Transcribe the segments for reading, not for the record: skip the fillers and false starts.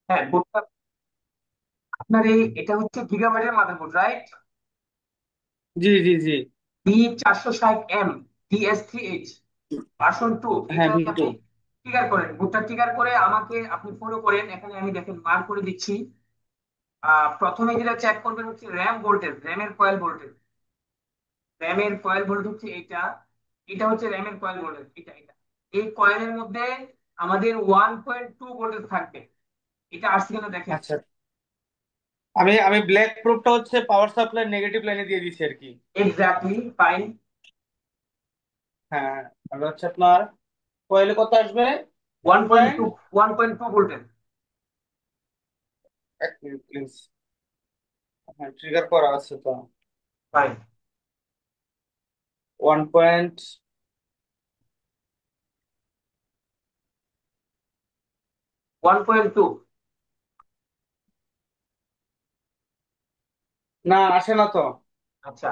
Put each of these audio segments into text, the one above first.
হ্যাঁ, বোর্ডটা আপনার এটা হচ্ছে গিগাবাইটের মাদারবোর্ড, রাইট? জি জি জি। B460M DS3H version 2। হ্যাঁ, এটা ভিটু। আপনি ট্রিগার করেন, বুটটা ট্রিগার করে আমাকে আপনি ফলো করেন। এখানে আমি দেখেন মার্ক করে দিচ্ছি। প্রথমে যেটা চেক করবেন হচ্ছে র্যাম ভোল্টেজ, র্যামের কয়েল ভোল্টেজ। র্যামের কয়েল ভোল্টেজ হচ্ছে এটা। এটা হচ্ছে র্যামের কয়েল ভোল্টেজ, এটা। এই কয়েলের মধ্যে আমাদের 1.2 ভোল্টেজ থাকবে। এটা আসছে কিনা দেখেন। আচ্ছা, আমি আমি ব্ল্যাক প্রুফটা হচ্ছে পাওয়ার সাপ্লাই নেগেটিভ লাইনে দিয়ে দিছি আর কি। Exactly, fine. হ্যাঁ, আর হচ্ছে আপনার কয়েলে কত আসবে? One one point point two 1.2 voltage. এক মিনিট প্লিজ। হ্যাঁ, ট্রিগার করা আছে তো। ফাইন। 1 পয়েন্ট। 1.2। না, আসে না তো। আচ্ছা,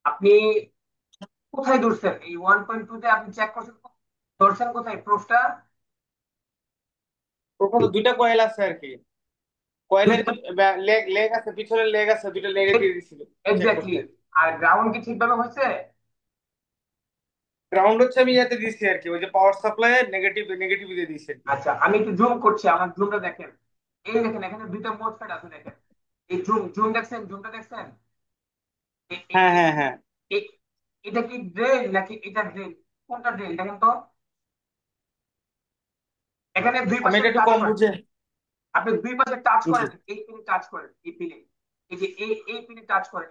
আপনি কোথায় ধরছেন? এই 1.2 তে আপনি চেক করছেন, ধরছেন কোথায় প্রুফটা? প্রথমে দুইটা কয়েল আছে আর কি। কয়েলের দুইটা। লেগ লেগ আছে, পিছনের লেগ আছে, দুইটা লেগে দিয়ে দিছিল চেক এক্স্যাক্টলি। করতে। আর গ্রাউন্ড কি ঠিকভাবে হয়েছে? গ্রাউন্ড হচ্ছে আমি ইয়াতে দিছি আর কি, ওই যে পাওয়ার সাপ্লাই নেগেটিভ নেগেটিভ দিয়ে দিছি আর কি। আচ্ছা, আমি একটু জুম করছি, আমার জুমটা দেখেন। এই দেখেন, এখানে দুইটা মোসফেট আছে দেখেন। এই জুম জুম দেখছেন, জুমটা দেখছেন? এ- এ- হ্যাঁ এ- হ্যাঁ হ্যাঁ। এ- এটা কি ড্রেন নাকি এটা ড্রেন? কোনটা ড্রেন দেখেন তো। এখানে দুই আমি পাশে এটা একটু টাচ কম করেন। বুঝে। আপনি দুই পাশে টাচ জি। করেন, এই পিনে টাচ করেন, এই পিনে। এই যে এই পিনে টাচ করেন,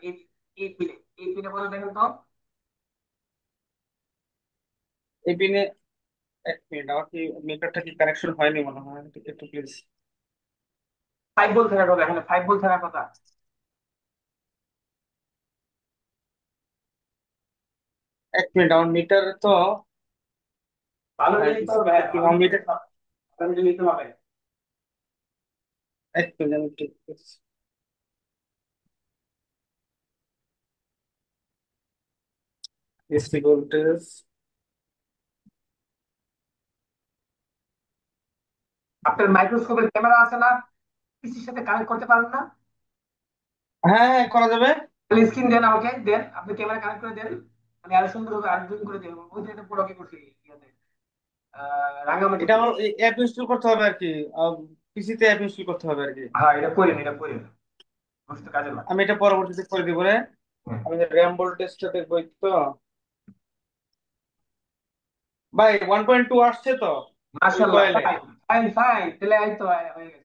এই পিনে বলে দেখেন তো। এই পিনে। এক মিনিট, আমার কি মিটারটা কি কানেকশন হয়নি মনে হয়, একটু একটু প্লিজ। 5 ভোল্ট থাকার কথা, এখানে 5 ভোল্ট থাকার কথা। এক মিনিট, আমার মিটার তো। ভালো হ্যাঁ, নিয়ে নিতে ডিসি হবে, হ্যাঁ, ভালো আমার নিয়ে মিটার। ভালো নিয়ে নিতে হবে। এক মিনিট, আমি ঠিক ডিসি ভোল্টেজ। আপনার মাইক্রোস্কোপের ক্যামেরা আছে না? পিসির সাথে কানেক্ট করতে পারেন না? হ্যাঁ হ্যাঁ, করা যাবে। তাহলে স্ক্রিন দেন আমাকে, দেন আপনি ক্যামেরা কানেক্ট করে দেন। আমি আরো সুন্দর হবে, আরো জুম করে দেবো। ওই যে এটা পুরো কি করছি ইয়াতে, এটা রাঙামাটিতে। আমার অ্যাপ ইনস্টল করতে হবে আর কি। পিসিতে অ্যাপ ইনস্টল করতে হবে আর কি। হ্যাঁ, এটা করেন, বুঝতে কাজে লাগে। আমি এটা পরবর্তীতে করে দিব রে। আমি র্যাম ভোল্টেজটা দেখবো এই তো। ভাই 1.2 আসছে তো ওই মাশাআল্লাহ, কয়েলে। ফাইন ফাইন ফাইন, তাহলে এই তো হয়ে গেছে।